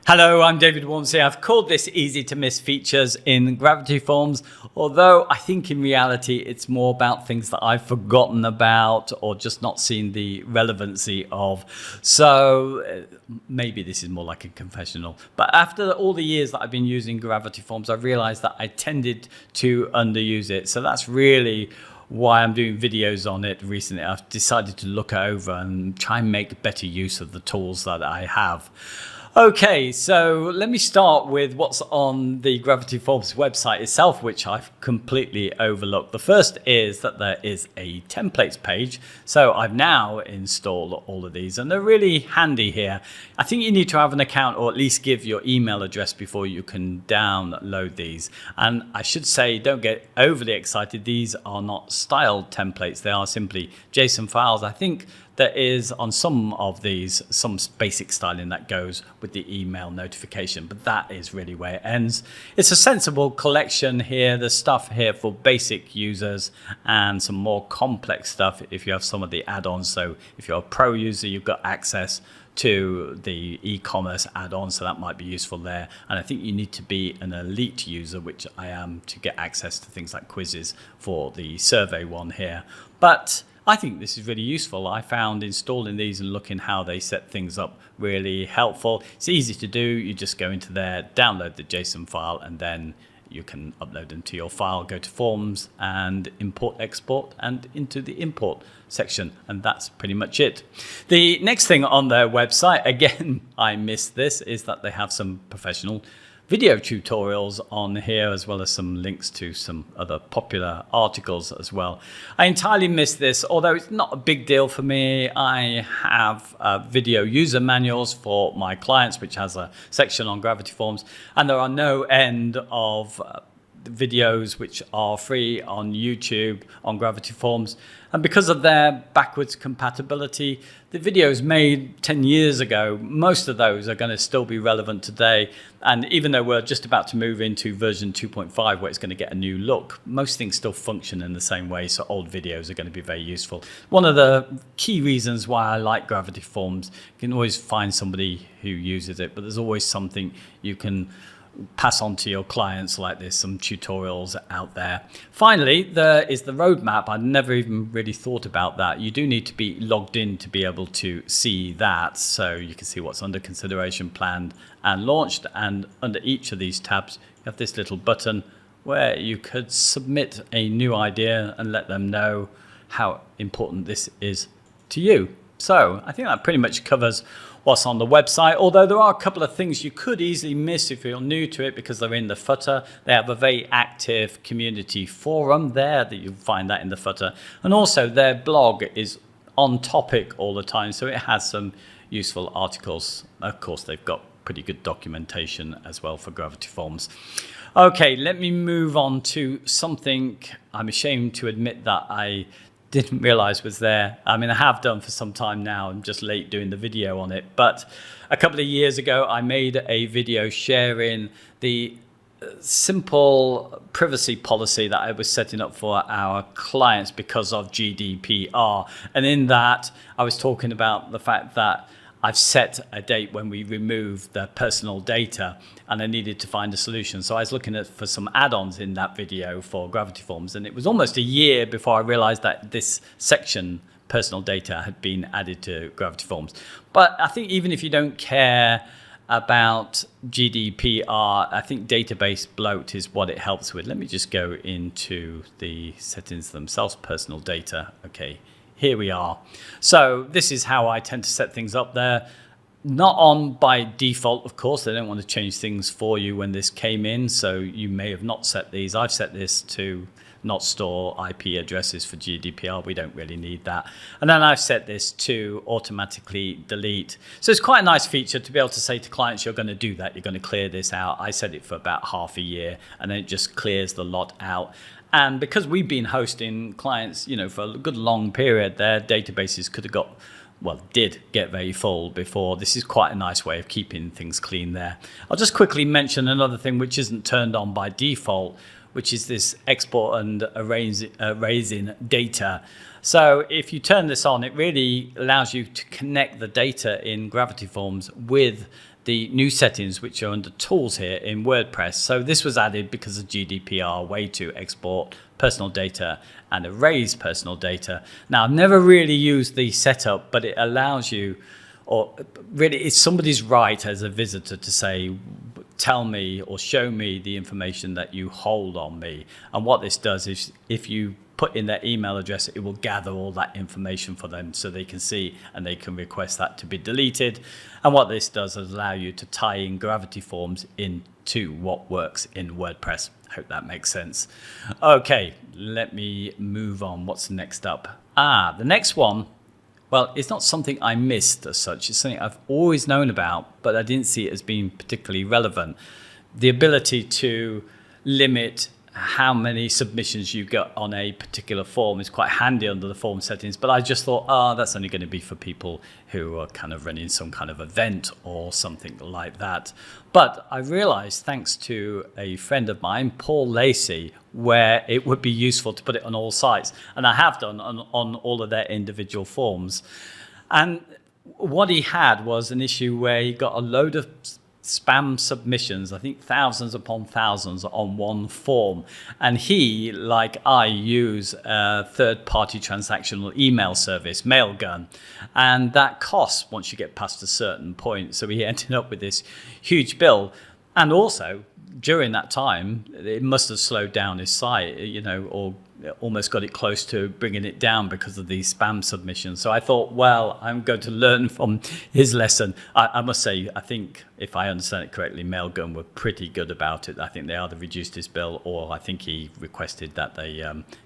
Hello, I'm David Waumsley. I've called this easy to miss features in Gravity Forms, although I think in reality it's more about things that I've forgotten about or just not seen the relevancy of. So maybe this is more like a confessional. But after all the years that I've been using Gravity Forms, I've realized that I tended to underuse it. So that's really why I'm doing videos on it recently. I've decided to look over and try and make better use of the tools that I have. Okay, so let me start with what's on the Gravity Forms website itself, which I've completely overlooked. The first is that there is a templates page. So I've now installed all of these and they're really handy here. I think you need to have an account or at least give your email address before you can download these. And I should say, don't get overly excited. These are not styled templates. They are simply JSON files. I think there is on some of these some basic styling that goes with the email notification, but that is really where it ends. It's a sensible collection here. There's stuff here for basic users and some more complex stuff if you have some of the add-ons. So if you're a pro user, you've got access to the e-commerce add-ons, so that might be useful there. And I think you need to be an elite user, which I am, to get access to things like quizzes for the survey one here. But I think this is really useful. I found installing these and looking how they set things up really helpful. It's easy to do. You just go into there, download the JSON file, and then you can upload them to your file, go to Forms and import, export, and into the import section. And that's pretty much it. The next thing on their website, again, I missed this, is that they have some professional video tutorials on here, as well as some links to some other popular articles as well. I entirely missed this, although it's not a big deal for me. I have video user manuals for my clients, which has a section on Gravity Forms, and there are no end of videos which are free on YouTube on Gravity Forms. And because of their backwards compatibility, the videos made 10 years ago, most of those are going to still be relevant today. And even though we're just about to move into version 2.5 where it's going to get a new look, most things still function in the same way, so old videos are going to be very useful. One of the key reasons why I like Gravity Forms, you can always find somebody who uses it, but there's always something you can pass on to your clients, like there's some tutorials out there. Finally, there is the roadmap. I'd never even really thought about that. You do need to be logged in to be able to see that, so you can see what's under consideration, planned and launched. And under each of these tabs you have this little button where you could submit a new idea and let them know how important this is to you. So I think that pretty much covers what's on the website, although there are a couple of things you could easily miss if you're new to it because they're in the footer. They have a very active community forum there that you'll find that in the footer. And also their blog is on topic all the time, so it has some useful articles. Of course, they've got pretty good documentation as well for Gravity Forms. Okay, let me move on to something I'm ashamed to admit that I didn't realize was there. I mean, I have done for some time now. I'm just late doing the video on it. But a couple of years ago, I made a video sharing the simple privacy policy that I was setting up for our clients because of GDPR. And in that, I was talking about the fact that I've set a date when we remove the personal data and I needed to find a solution. So I was looking for some add-ons in that video for Gravity Forms, and it was almost a year before I realized that this section, personal data, had been added to Gravity Forms. But I think even if you don't care about GDPR, I think database bloat is what it helps with. Let me just go into the settings themselves, personal data. Okay. Here we are. So this is how I tend to set things up there. Not on by default, of course. They don't want to change things for you when this came in. So you may have not set these. I've set this to not store IP addresses for GDPR. We don't really need that. And then I've set this to automatically delete. So it's quite a nice feature to be able to say to clients, you're going to do that. You're going to clear this out. I set it for about half a year and then it just clears the lot out. And because we've been hosting clients, you know, for a good long period, their databases could have got, well, did get very full before. This is quite a nice way of keeping things clean there. I'll just quickly mention another thing which isn't turned on by default, which is this export and erasing data. So if you turn this on, it really allows you to connect the data in Gravity Forms with the new settings which are under tools here in WordPress. So this was added because of GDPR, way to export personal data and erase personal data. Now, I've never really used the setup, but it allows you, or really it's somebody's right as a visitor to say, tell me or show me the information that you hold on me. And what this does is if you put in their email address, it will gather all that information for them so they can see and they can request that to be deleted. And what this does is allow you to tie in Gravity Forms into what works in WordPress. Hope that makes sense. Okay, let me move on. What's next up? The next one, well, it's not something I missed as such. It's something I've always known about, but I didn't see it as being particularly relevant. The ability to limit how many submissions you get on a particular form is quite handy under the form settings, but I just thought, that's only going to be for people who are kind of running some kind of event or something like that. But I realized, thanks to a friend of mine, Paul Lacey, where it would be useful to put it on all sites. And I have done on all of their individual forms. And what he had was an issue where he got a load of spam submissions, I think thousands upon thousands on one form. And he, like I, use a third-party transactional email service, Mailgun. And that costs once you get past a certain point. So he ended up with this huge bill. And also, during that time, it must have slowed down his site, or almost got it close to bringing it down because of these spam submissions. So I thought, well, I'm going to learn from his lesson. I must say, I think, if I understand it correctly, Mailgun were pretty good about it. I think they either reduced his bill, or I think he requested that they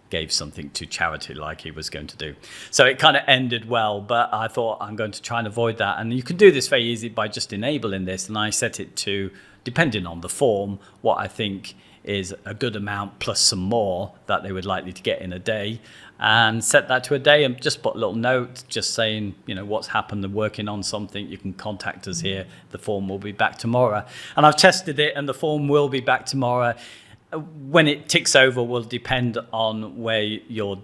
gave something to charity like he was going to do. So it kind of ended well, but I thought I'm going to try and avoid that. And you can do this very easy by just enabling this. And I set it to, depending on the form, what I think is a good amount plus some more that they would likely to get in a day, and set that to a day and just put a little note just saying, what's happened, they're working on something, you can contact us here, the form will be back tomorrow. And I've tested it and the form will be back tomorrow. When it ticks over will depend on where your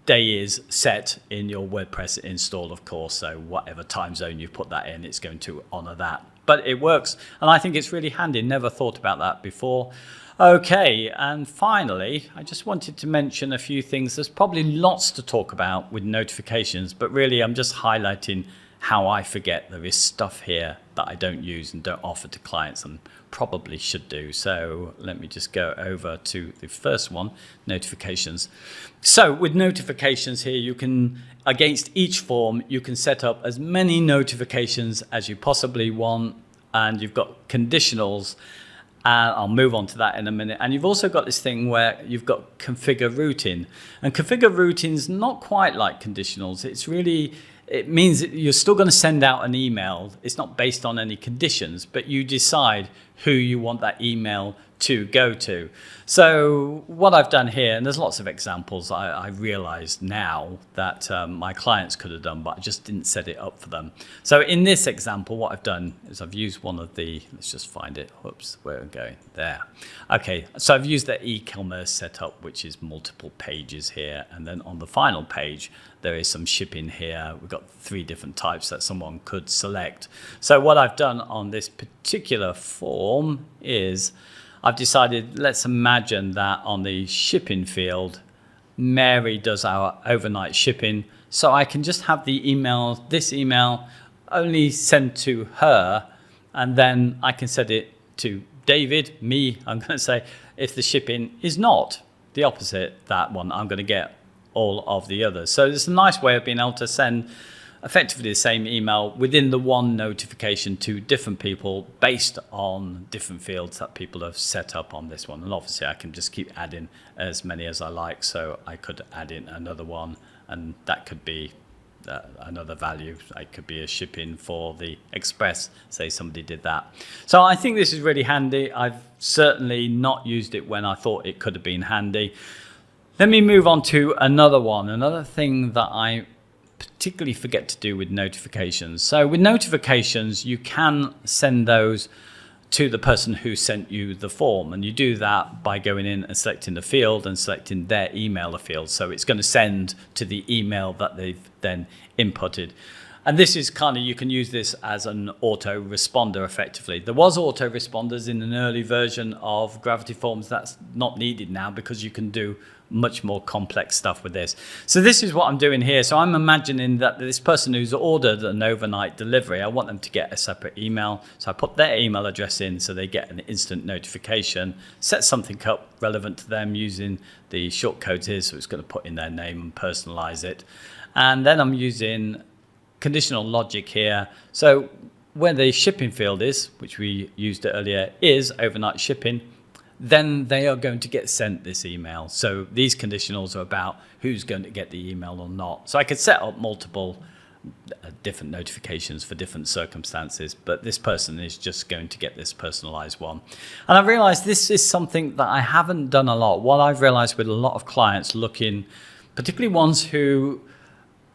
day is set in your WordPress install, of course. So whatever time zone you put that in, it's going to honor that. But it works, and I think it's really handy. Never thought about that before. Okay, and finally, I just wanted to mention a few things. There's probably lots to talk about with notifications, but really I'm just highlighting how I forget there is stuff here that I don't use and don't offer to clients and probably should do. So let me just go over to the first one, notifications. So with notifications here, you can, against each form, you can set up as many notifications as you possibly want, and you've got conditionals. I'll move on to that in a minute. And you've also got this thing where you've got configure routing. And configure routing is not quite like conditionals. It means that you're still going to send out an email. It's not based on any conditions, but you decide who you want that email to go to. So what I've done here, and there's lots of examples I realize now that my clients could have done, but I just didn't set it up for them. So in this example, what I've done is I've used one of the, let's just find it. Whoops, where am I going? There. Okay, so I've used the e-commerce setup, which is multiple pages here. And then on the final page, there is some shipping here. We've got 3 different types that someone could select. So what I've done on this particular form is I've decided, let's imagine that on the shipping field, Mary does our overnight shipping. So I can just have the email, this email only sent to her, and then I can set it to David, me, I'm going to say, if the shipping is not the opposite, that one, I'm going to get all of the others. So it's a nice way of being able to send effectively the same email within the one notification to different people based on different fields that people have set up on this one. And obviously I can just keep adding as many as I like. So I could add in another one, and that could be another value. It could be a shipping for the express, say somebody did that. So I think this is really handy. I've certainly not used it when I thought it could have been handy. Let me move on to another one, another thing that I particularly forget to do with notifications. So with notifications, you can send those to the person who sent you the form, and you do that by going in and selecting the field and selecting their email field. So it's going to send to the email that they've then inputted. And this is kind of, you can use this as an autoresponder effectively. There was autoresponders in an early version of Gravity Forms. That's not needed now because you can do much more complex stuff with this. So this is what I'm doing here. So I'm imagining that this person who's ordered an overnight delivery, I want them to get a separate email. So I put their email address in so they get an instant notification, set something up relevant to them using the shortcodes here. So it's going to put in their name and personalize it. And then I'm using conditional logic here. So where the shipping field is, which we used earlier, is overnight shipping, then they are going to get sent this email. So these conditionals are about who's going to get the email or not. So I could set up multiple different notifications for different circumstances, but this person is just going to get this personalized one. And I realized this is something that I haven't done a lot. What I've realized with a lot of clients looking, particularly ones who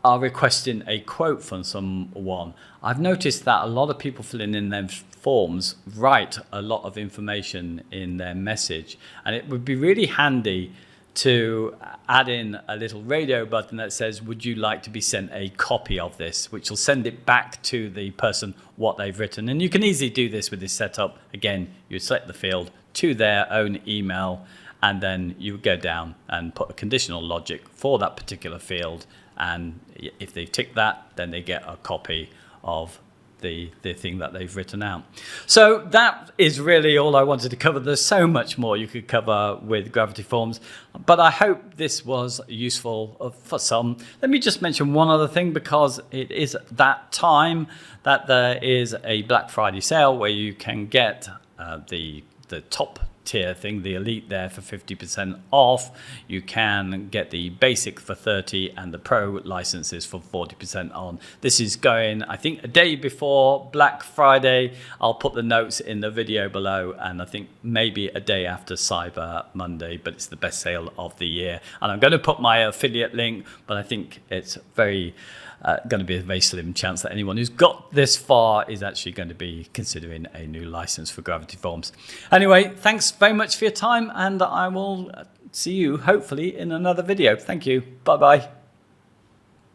are requesting a quote from someone, I've noticed that a lot of people filling in their forms write a lot of information in their message, and it would be really handy to add in a little radio button that says, would you like to be sent a copy of this, which will send it back to the person what they've written. And you can easily do this with this setup. Again, you select the field to their own email, and then you go down and put a conditional logic for that particular field. And if they tick that, then they get a copy of the thing that they've written out. So that is really all I wanted to cover. There's so much more you could cover with Gravity Forms, but I hope this was useful for some. Let me just mention one other thing, because it is that time that there is a Black Friday sale where you can get the top tier thing, the elite there, for 50% off. You can get the basic for 30 and the pro licenses for 40% on. This is going, I think, a day before Black Friday. I'll put the notes in the video below, and I think maybe a day after Cyber Monday, but it's the best sale of the year. And I'm going to put my affiliate link, but I think it's very going to be a very slim chance that anyone who's got this far is actually going to be considering a new license for Gravity Forms. Anyway, thanks very much for your time, and I will see you hopefully in another video. Thank you. Bye bye.